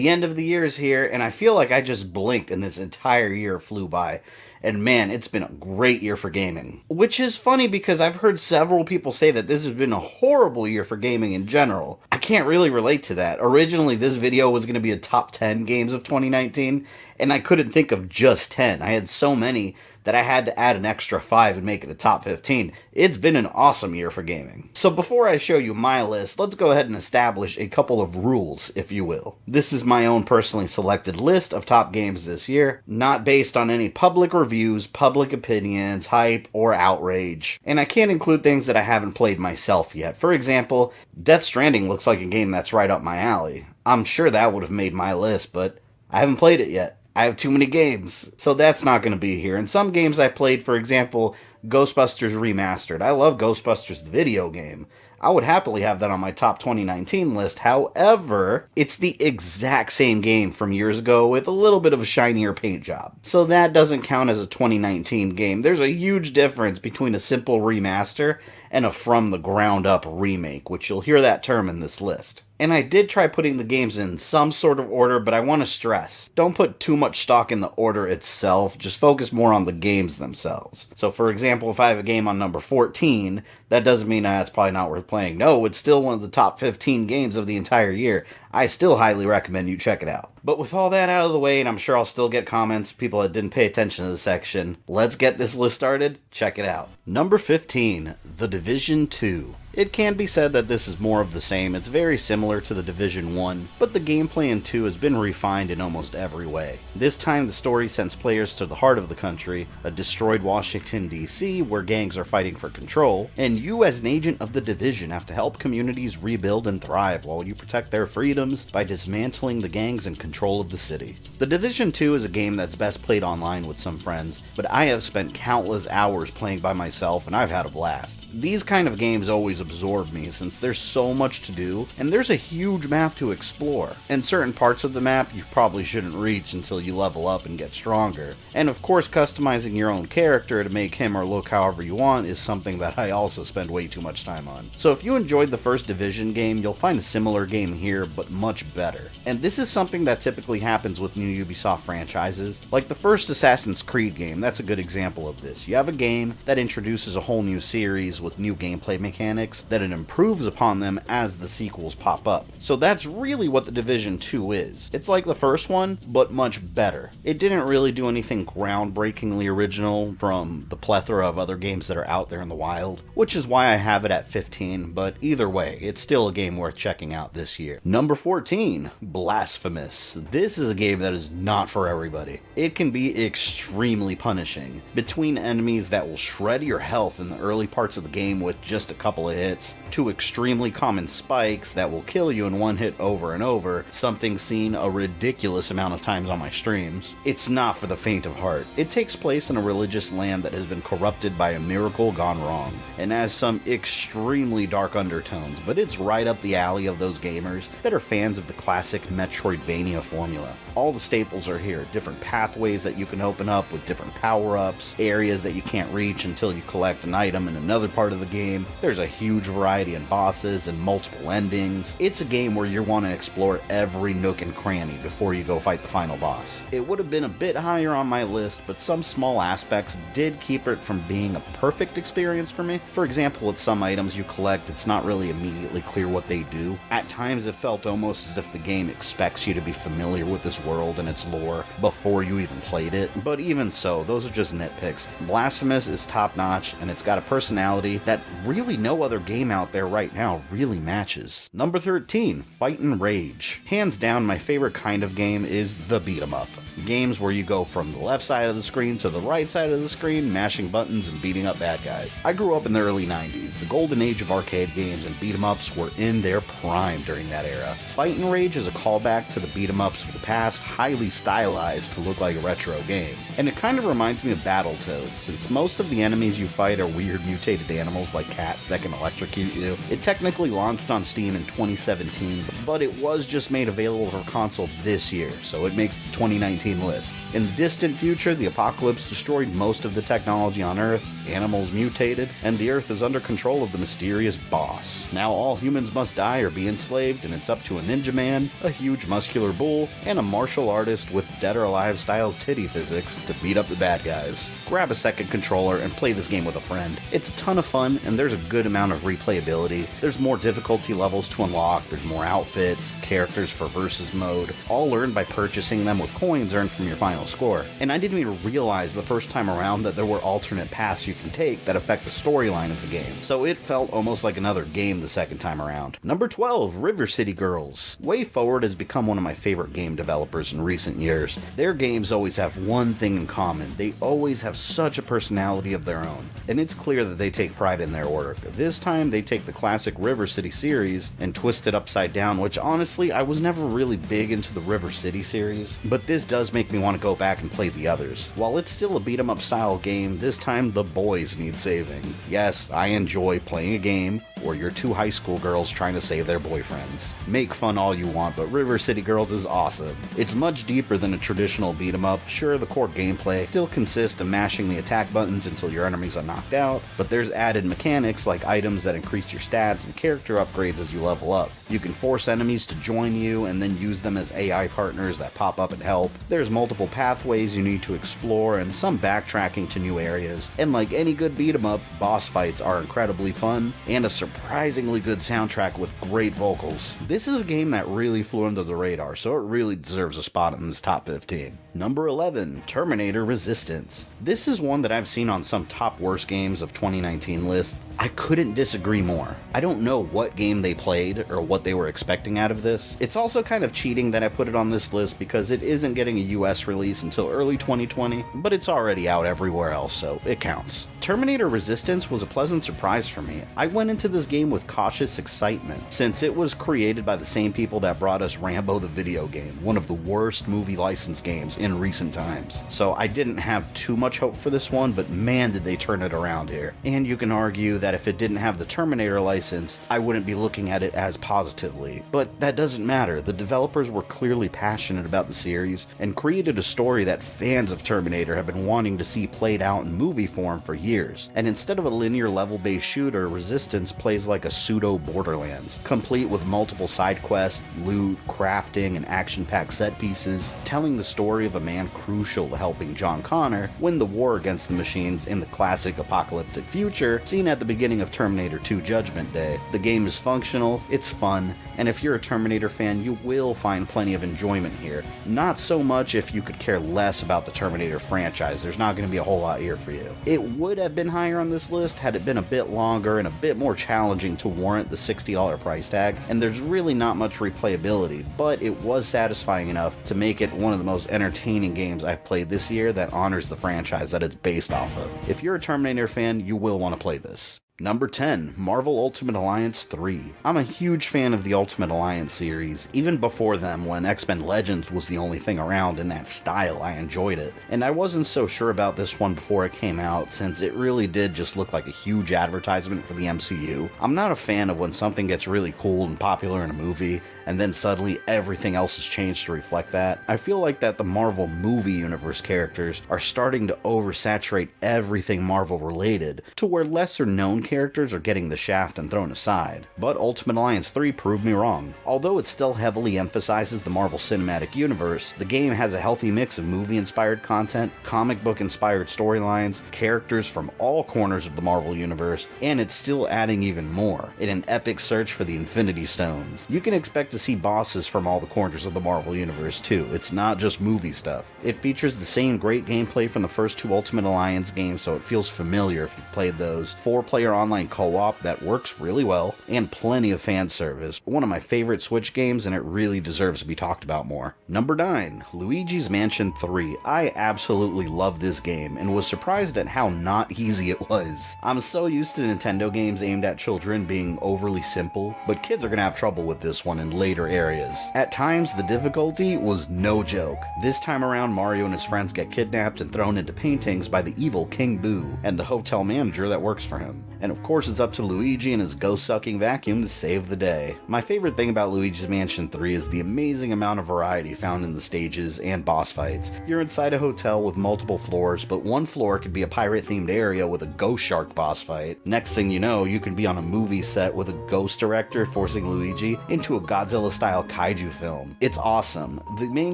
The end of the year is here, and I feel like I just blinked and this entire year flew by. And man, it's been a great year for gaming. Which is funny because I've heard several people say that this has been a horrible year for gaming in general. I can't really relate to that. Originally, this video was going to be a top 10 games of 2019, and I couldn't think of just 10. I had so many that I had to add an extra 5 and make it a top 15. It's been an awesome year for gaming. So before I show you my list, let's go ahead and establish a couple of rules, if you will. This is my own personally selected list of top games this year, not based on any public reviews, public opinions, hype, or outrage. And I can't include things that I haven't played myself yet. For example, Death Stranding looks like a game that's right up my alley. I'm sure that would have made my list, but I haven't played it yet. I have too many games, so that's not going to be here. And some games I played, for example, Ghostbusters Remastered. I love Ghostbusters, the video game. I would happily have that on my top 2019 list. However, it's the exact same game from years ago with a little bit of a shinier paint job. So that doesn't count as a 2019 game. There's a huge difference between a simple remaster and a from the ground up remake, which you'll hear that term in this list. And I did try putting the games in some sort of order, but I want to stress, don't put too much stock in the order itself, just focus more on the games themselves. So for example, if I have a game on number 14, that doesn't mean it's probably not worth playing. No, it's still one of the top 15 games of the entire year. I still highly recommend you check it out. But with all that out of the way, and I'm sure I'll still get comments, people that didn't pay attention to this section, let's get this list started. Check it out. Number 15, The Division 2. It can be said that this is more of the same. It's very similar to The Division 1, but the gameplay in 2 has been refined in almost every way. This time the story sends players to the heart of the country, a destroyed Washington, D.C., where gangs are fighting for control, and you as an agent of the Division have to help communities rebuild and thrive while you protect their freedoms by dismantling the gangs in control of the city. The Division 2 is a game that's best played online with some friends, but I have spent countless hours playing by myself and I've had a blast. These kind of games always absorb me since there's so much to do and there's a huge map to explore. And certain parts of the map you probably shouldn't reach until you level up and get stronger. And of course, customizing your own character to make him or look however you want is something that I also spend way too much time on. So if you enjoyed the first Division game, you'll find a similar game here, but much better. And this is something that typically happens with new Ubisoft franchises. Like the first Assassin's Creed game, that's a good example of this. You have a game that introduces a whole new series with new gameplay mechanics that it improves upon them as the sequels pop up. So that's really what the Division 2 is. It's like the first one, but much better. It didn't really do anything groundbreakingly original from the plethora of other games that are out there in the wild, which is why I have it at 15, but either way, it's still a game worth checking out this year. Number 14, Blasphemous. This is a game that is not for everybody. It can be extremely punishing. Between enemies that will shred your health in the early parts of the game with just a couple of hits, to extremely common spikes that will kill you in one hit over and over, something seen a ridiculous amount of times on my streams. It's not for the faint of heart. It takes place in a religious land that has been corrupted by a miracle gone wrong, and has some extremely dark undertones, but it's right up the alley of those gamers that are fans of the classic Metroidvania formula. All the staples are here, different pathways that you can open up with different power-ups, areas that you can't reach until you collect an item in another part of the game. There's a huge variety in bosses and multiple endings. It's a game where you want to explore every nook and cranny before you go fight the final boss. It would have been a bit higher on my list, but some small aspects did keep it from being a perfect experience for me. For example, with some items you collect, it's not really immediately clear what they do. At times it felt almost as if the game expects you to be familiar with this world and its lore before you even played it, but even so, those are just nitpicks. Blasphemous is top notch, and it's got a personality that really no other game out there right now really matches. Number 13, Fight and Rage. Hands down, my favorite kind of game is the beat 'em up. Games where you go from the left side of the screen to the right side of the screen, mashing buttons and beating up bad guys. I grew up in the early 90s. The golden age of arcade games and beat 'em ups were in their prime during that era. Fight and Rage is a callback to the beat 'em ups of the past, highly stylized to look like a retro game. And it kind of reminds me of Battletoads, since most of the enemies you fight are weird mutated animals like cats that can electrocute you. It technically launched on Steam in 2017, but it was just made available for console this year, so it makes the 2019 list. In the distant future, the apocalypse destroyed most of the technology on Earth, animals mutated, and the Earth is under control of the mysterious boss. Now all humans must die or be enslaved, and it's up to a ninja man, a huge muscular bull, and a martial artist with Dead or Alive style titty physics to beat up the bad guys. Grab a second controller and play this game with a friend. It's a ton of fun, and there's a good amount of replayability. There's more difficulty levels to unlock, there's more outfits, characters for versus mode, all earned by purchasing them with coins earned from your final score. And I didn't even realize the first time around that there were alternate paths you can take that affect the storyline of the game, so it felt almost like another game the second time around. Number 12, River City Girls. WayForward has become one of my favorite game developers in recent years. Their games always have one thing in common: they always have such a personality of their own, and it's clear that they take pride in their work. This time they take the classic River City series and twist it upside down, which honestly I was never really big into the River City series, but this does make me want to go back and play the others. While it's still a beat 'em up style game, this time the boys need saving. Yes, I enjoy playing a game where you're two high school girls trying to save their boyfriends. Make fun all you want, but River City Girls is awesome. It's much deeper than a traditional beat 'em up. Sure, the core gameplay still consists of mashing the attack buttons until your enemies are knocked out, but there's added mechanics like items that increase your stats and character upgrades as you level up. You can force enemies to join you and then use them as AI partners that pop up and help. There's multiple pathways you need to explore and some backtracking to new areas. And like any good beat 'em up, boss fights are incredibly fun and a surprisingly good soundtrack with great vocals. This is a game that really flew under the radar, so it really deserves a spot in this top 15. Number 11, Terminator Resistance. This is one that I've seen on some top worst games of 2019 list. I couldn't disagree more. I don't know what game they played or what they were expecting out of this. It's also kind of cheating that I put it on this list because it isn't getting a US release until early 2020, but it's already out everywhere else, so it counts. Terminator Resistance was a pleasant surprise for me. I went into this game with cautious excitement, since it was created by the same people that brought us Rambo the video game, one of the worst movie licensed games in recent times. So I didn't have too much hope for this one, but man did they turn it around here. And you can argue that if it didn't have the Terminator license, I wouldn't be looking at it as positively. But that doesn't matter. The developers were clearly passionate about the series and created a story that fans of Terminator have been wanting to see played out in movie form for years. And instead of a linear level-based shooter, Resistance plays like a pseudo Borderlands, complete with multiple side quests, loot, crafting, and action-packed set pieces, telling the story of a man crucial to helping John Connor win the war against the machines in the classic apocalyptic future seen at the beginning of Terminator 2 Judgment Day. The game is functional, it's fun, and if you're a Terminator fan, you will find plenty of enjoyment here. Not so much if you could care less about the Terminator franchise. There's not going to be a whole lot here for you. It would have been higher on this list had it been a bit longer and a bit more challenging to warrant the $60 price tag, and there's really not much replayability, but it was satisfying enough to make it one of the most entertaining games I've played this year that honors the franchise that it's based off of. If you're a Terminator fan, you will want to play this. Number 10, Marvel Ultimate Alliance 3. I'm a huge fan of the Ultimate Alliance series. Even before them, when X-Men Legends was the only thing around in that style, I enjoyed it. And I wasn't so sure about this one before it came out, since it really did just look like a huge advertisement for the MCU. I'm not a fan of when something gets really cool and popular in a movie, and then suddenly everything else has changed to reflect that. I feel like that the Marvel movie universe characters are starting to oversaturate everything Marvel related, to where lesser known characters are getting the shaft and thrown aside. But Ultimate Alliance 3 proved me wrong. Although it still heavily emphasizes the Marvel Cinematic Universe, the game has a healthy mix of movie-inspired content, comic book-inspired storylines, characters from all corners of the Marvel Universe, and it's still adding even more, in an epic search for the Infinity Stones. You can expect to see bosses from all the corners of the Marvel Universe too. It's not just movie stuff. It features the same great gameplay from the first two Ultimate Alliance games, so it feels familiar if you've played those. 4-player online co-op that works really well, and plenty of fan service. One of my favorite Switch games, and it really deserves to be talked about more. Number 9, Luigis Mansion 3. I absolutely love this game, and was surprised at how not easy it was. I'm so used to Nintendo games aimed at children being overly simple, but kids are gonna have trouble with this one in later areas. At times, the difficulty was no joke. This time around, Mario and his friends get kidnapped and thrown into paintings by the evil King Boo and the hotel manager that works for him. And of course it's up to Luigi and his ghost-sucking vacuum to save the day. My favorite thing about Luigi's Mansion 3 is the amazing amount of variety found in the stages and boss fights. You're inside a hotel with multiple floors, but one floor could be a pirate-themed area with a ghost shark boss fight. Next thing you know, you could be on a movie set with a ghost director forcing Luigi into a Godzilla-style kaiju film. It's awesome. The main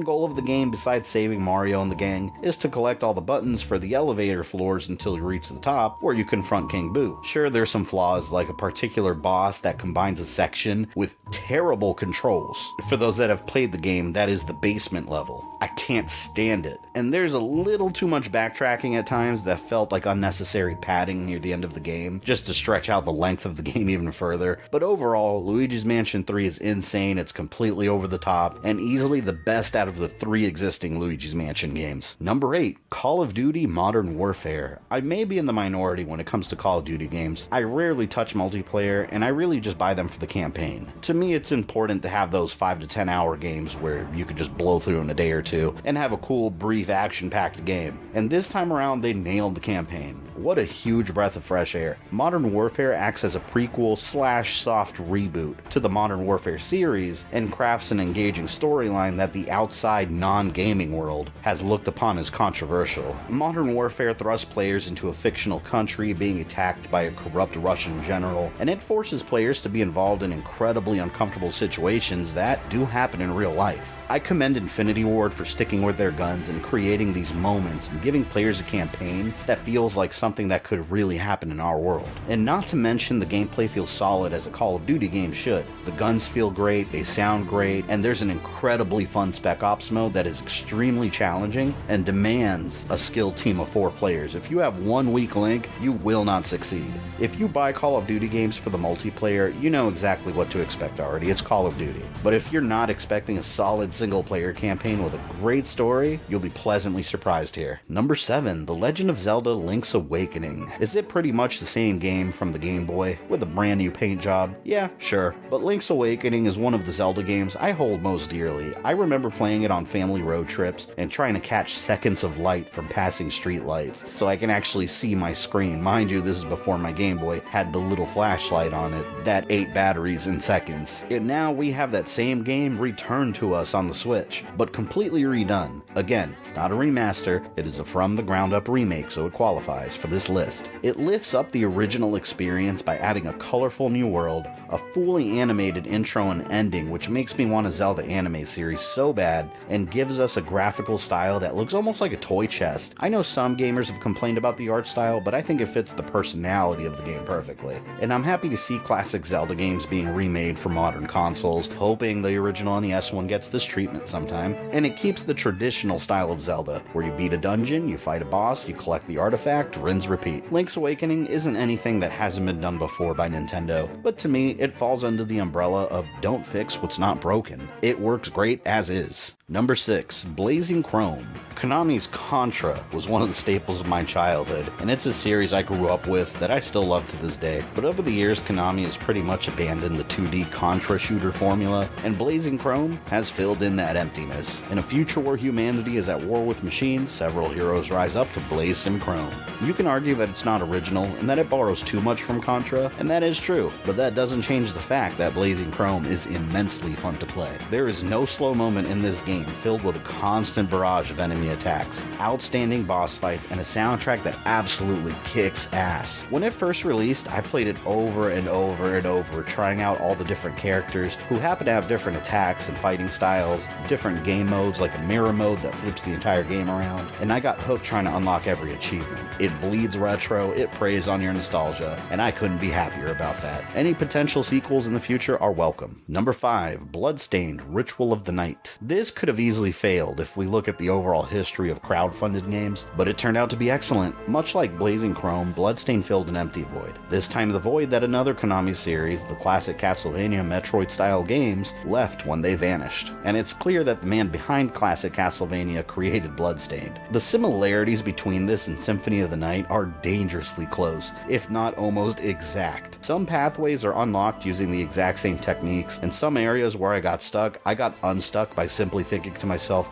goal of the game, besides saving Mario and the gang, is to collect all the buttons for the elevator floors until you reach the top, where you confront King Boo. Sure, there's some flaws, like a particular boss that combines a section with terrible controls. For those that have played the game, that is the basement level. I can't stand it. And there's a little too much backtracking at times that felt like unnecessary padding near the end of the game, just to stretch out the length of the game even further. But overall, Luigi's Mansion 3 is insane, it's completely over the top, and easily the best out of the 3 existing Luigi's Mansion games. Number 8, Call of Duty Modern Warfare. I may be in the minority when it comes to Call of Duty games. I rarely touch multiplayer, and I really just buy them for the campaign. To me, it's important to have those 5 to 10 hour games where you could just blow through in a day or two and have a cool, brief, action-packed game. And this time around, they nailed the campaign. What a huge breath of fresh air. Modern Warfare acts as a prequel / soft reboot to the Modern Warfare series and crafts an engaging storyline that the outside non-gaming world has looked upon as controversial. Modern Warfare thrusts players into a fictional country being attacked by a corrupt Russian general, and it forces players to be involved in incredibly uncomfortable situations that do happen in real life. I commend Infinity Ward for sticking with their guns and creating these moments and giving players a campaign that feels like something that could really happen in our world. And not to mention, the gameplay feels solid as a Call of Duty game should. The guns feel great, they sound great, and there's an incredibly fun Spec Ops mode that is extremely challenging and demands a skilled team of 4 players. If you have one weak link, you will not succeed. If you buy Call of Duty games for the multiplayer, you know exactly what to expect already. It's Call of Duty. But if you're not expecting a solid single-player campaign with a great story, you'll be pleasantly surprised here. Number 7, The Legend of Zelda Link's Awakening. Is it pretty much the same game from the Game Boy, with a brand new paint job? Yeah, sure. But Link's Awakening is one of the Zelda games I hold most dearly. I remember playing it on family road trips and trying to catch seconds of light from passing street lights, so I can actually see my screen. Mind you, this is before my Game Boy had the little flashlight on it that ate batteries in seconds. And now we have that same game returned to us on the Switch, but completely redone. Again, it's not a remaster, it is a from the ground up remake, so it qualifies for this list. It lifts up the original experience by adding a colorful new world, a fully animated intro and ending which makes me want a Zelda anime series so bad, and gives us a graphical style that looks almost like a toy chest. I know some gamers have complained about the art style, but I think it fits the personality of the game perfectly. And I'm happy to see classic Zelda games being remade for modern consoles, hoping the original NES one gets this treatment sometime. And it keeps the traditional style of Zelda, where you beat a dungeon, you fight a boss, you collect the artifact, rinse repeat. Link's Awakening isn't anything that hasn't been done before by Nintendo, but to me, it falls under the umbrella of don't fix what's not broken. It works great as is. Number 6, Blazing Chrome. Konami's Contra was one of the staples of my childhood, and it's a series I grew up with that I still love to this day. But over the years, Konami has pretty much abandoned the 2D Contra shooter formula, and Blazing Chrome has filled in that emptiness. In a future where humanity is at war with machines, several heroes rise up to blaze some chrome. You can argue that it's not original, and that it borrows too much from Contra, and that is true, but that doesn't change the fact that Blazing Chrome is immensely fun to play. There is no slow moment in this game, filled with a constant barrage of enemy attacks, outstanding boss fights, and a soundtrack that absolutely kicks ass. When it first released, I played it over and over and over, trying out all the different characters who happen to have different attacks and fighting styles, different game modes like a mirror mode that flips the entire game around, and I got hooked trying to unlock every achievement. It bleeds retro, it preys on your nostalgia, and I couldn't be happier about that. Any potential sequels in the future are welcome. Number 5, Bloodstained, Ritual of the Night. This could have easily failed if we look at the overall history of crowdfunded games, but it turned out to be excellent. Much like Blazing Chrome, Bloodstained filled an empty void. This time the void that another Konami series, the classic Castlevania Metroid-style games, left when they vanished. And it's clear that the man behind classic Castlevania created Bloodstained. The similarities between this and Symphony of the Night are dangerously close, if not almost exact. Some pathways are unlocked using the exact same techniques, and some areas where I got stuck, I got unstuck by simply thinking to myself,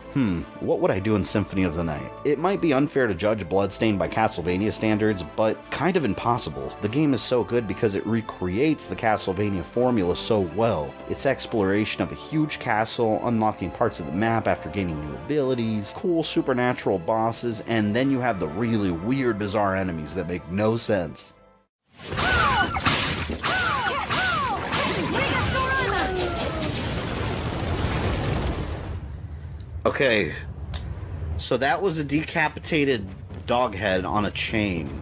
what would I do in Symphony Symphony of the Night. It might be unfair to judge Bloodstained by Castlevania standards, but kind of impossible. The game is so good because it recreates the Castlevania formula so well. Its exploration of a huge castle, unlocking parts of the map after gaining new abilities, cool supernatural bosses, and then you have the really weird, bizarre enemies that make no sense. Okay, so that was a decapitated dog head on a chain.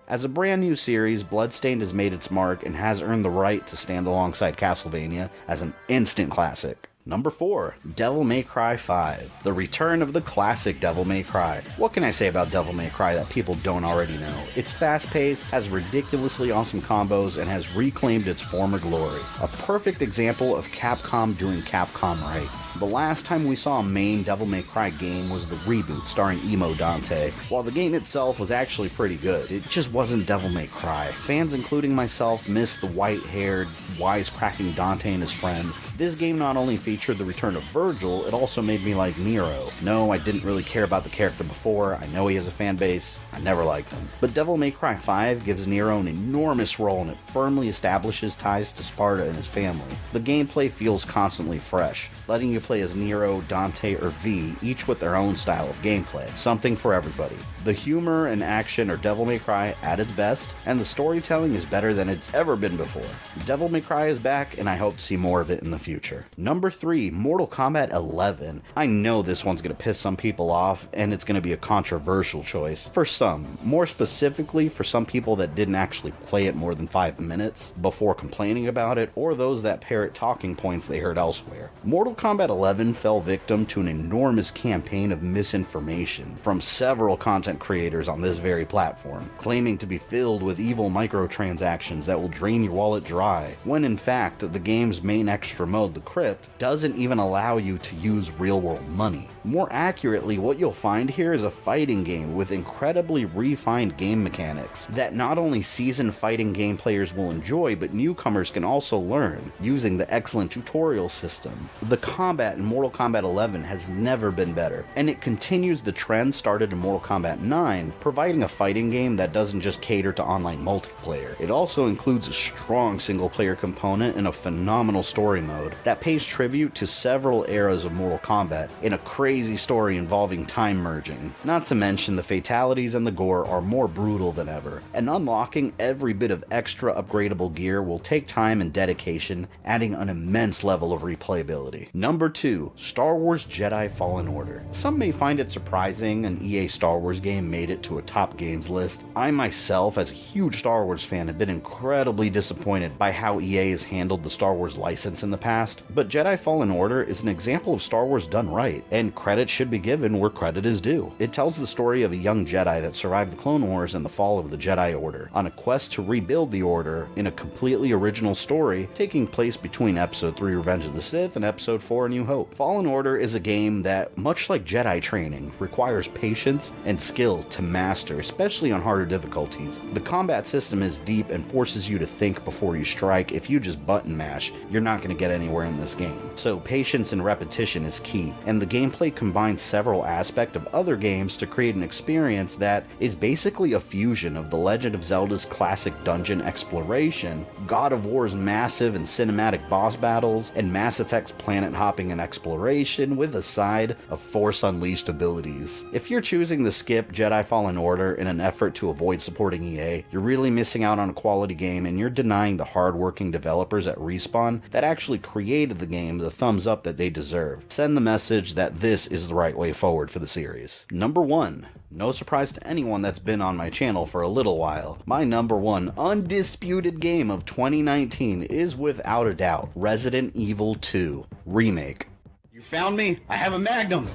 As a brand new series, Bloodstained has made its mark and has earned the right to stand alongside Castlevania as an instant classic. Number 4, Devil May Cry 5, the return of the classic Devil May Cry. What can I say about Devil May Cry that people don't already know? It's fast-paced, has ridiculously awesome combos, and has reclaimed its former glory. A perfect example of Capcom doing Capcom right. The last time we saw a main Devil May Cry game was the reboot starring Emo Dante. While the game itself was actually pretty good, it just wasn't Devil May Cry. Fans, including myself, missed the white-haired, wisecracking Dante and his friends. This game not only featured the return of Virgil, it also made me like Nero. No, I didn't really care about the character before, I know he has a fan base, I never liked him. But Devil May Cry 5 gives Nero an enormous role and it firmly establishes ties to Sparta and his family. The gameplay feels constantly fresh, letting you play as Nero, Dante, or V, each with their own style of gameplay. Something for everybody. The humor and action are Devil May Cry at its best, and the storytelling is better than it's ever been before. Devil May Cry is back, and I hope to see more of it in the future. Number 3, Mortal Kombat 11. I know this one's gonna piss some people off, and it's gonna be a controversial choice. For some, more specifically for some people that didn't actually play it more than 5 minutes before complaining about it, or those that parrot talking points they heard elsewhere. Mortal Kombat 11 fell victim to an enormous campaign of misinformation from several content creators on this very platform, claiming to be filled with evil microtransactions that will drain your wallet dry, when in fact the game's main extra mode, the Crypt, doesn't even allow you to use real-world money. More accurately, what you'll find here is a fighting game with incredibly refined game mechanics that not only seasoned fighting game players will enjoy, but newcomers can also learn, using the excellent tutorial system. The combat in Mortal Kombat 11 has never been better, and it continues the trend started in Mortal Kombat 9, providing a fighting game that doesn't just cater to online multiplayer. It also includes a strong single-player component and a phenomenal story mode that pays tribute to several eras of Mortal Kombat in a crazy story involving time merging. Not to mention the fatalities and the gore are more brutal than ever, and unlocking every bit of extra upgradable gear will take time and dedication, adding an immense level of replayability. Number 2, Star Wars Jedi Fallen Order. Some may find it surprising an EA Star Wars game made it to a top games list. I myself, as a huge Star Wars fan, have been incredibly disappointed by how EA has handled the Star Wars license in the past, but Jedi Fallen Order is an example of Star Wars done right, and credit should be given where credit is due. It tells the story of a young Jedi that survived the Clone Wars and the fall of the Jedi Order, on a quest to rebuild the Order in a completely original story taking place between Episode 3 Revenge of the Sith and Episode 4 A New Hope. Fallen Order is a game that, much like Jedi training, requires patience and skill to master, especially on harder difficulties. The combat system is deep and forces you to think before you strike. If you just button mash, you're not going to get anywhere in this game. So patience and repetition is key, and the gameplay combines several aspects of other games to create an experience that is basically a fusion of The Legend of Zelda's classic dungeon exploration, God of War's massive and cinematic boss battles, and Mass Effect's planet hopping and exploration with a side of Force Unleashed abilities. If you're choosing to skip Jedi Fallen Order in an effort to avoid supporting EA, you're really missing out on a quality game, and you're denying the hardworking developers at Respawn that actually created the game the thumbs up that they deserve. Send the message that this is the right way forward for the series. Number 1. No surprise to anyone that's been on my channel for a little while, my number 1 undisputed game of 2019 is without a doubt Resident Evil 2 Remake. You found me? I have a Magnum!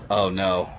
Oh no.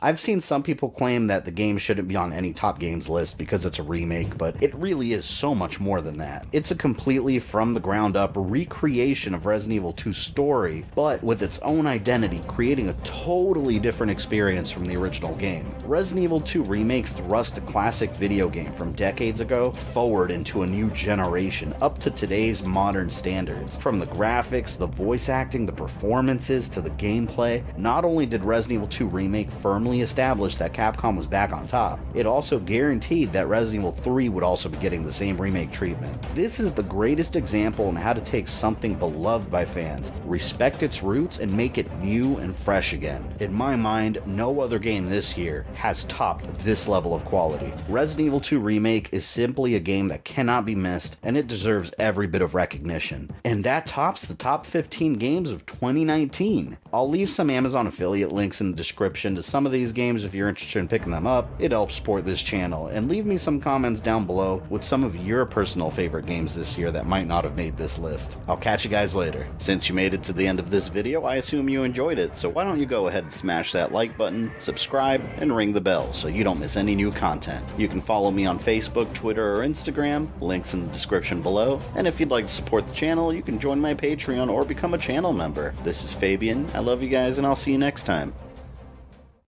I've seen some people claim that the game shouldn't be on any top games list because it's a remake, but it really is so much more than that. It's a completely from the ground up recreation of Resident Evil 2's story, but with its own identity, creating a totally different experience from the original game. Resident Evil 2 Remake thrust a classic video game from decades ago forward into a new generation, up to today's modern standards. From the graphics, the voice acting, the performances, to the gameplay, not only did Resident Evil 2 Remake firmly established that Capcom was back on top, it also guaranteed that Resident Evil 3 would also be getting the same remake treatment. This is the greatest example on how to take something beloved by fans, respect its roots, and make it new and fresh again. In my mind, no other game this year has topped this level of quality. Resident Evil 2 Remake is simply a game that cannot be missed, and it deserves every bit of recognition. And that tops the top 15 games of 2019. I'll leave some Amazon affiliate links in the description to some of these games if you're interested in picking them up. It helps support this channel, and leave me some comments down below with some of your personal favorite games this year that might not have made this list. I'll catch you guys later. Since you made it to the end of this video, I assume you enjoyed it, so why don't you go ahead and smash that like button, subscribe, and ring the bell so you don't miss any new content. You can follow me on Facebook, Twitter, or Instagram, links in the description below, and if you'd like to support the channel, you can join my Patreon or become a channel member. This is Fabian, I love you guys, and I'll see you next time.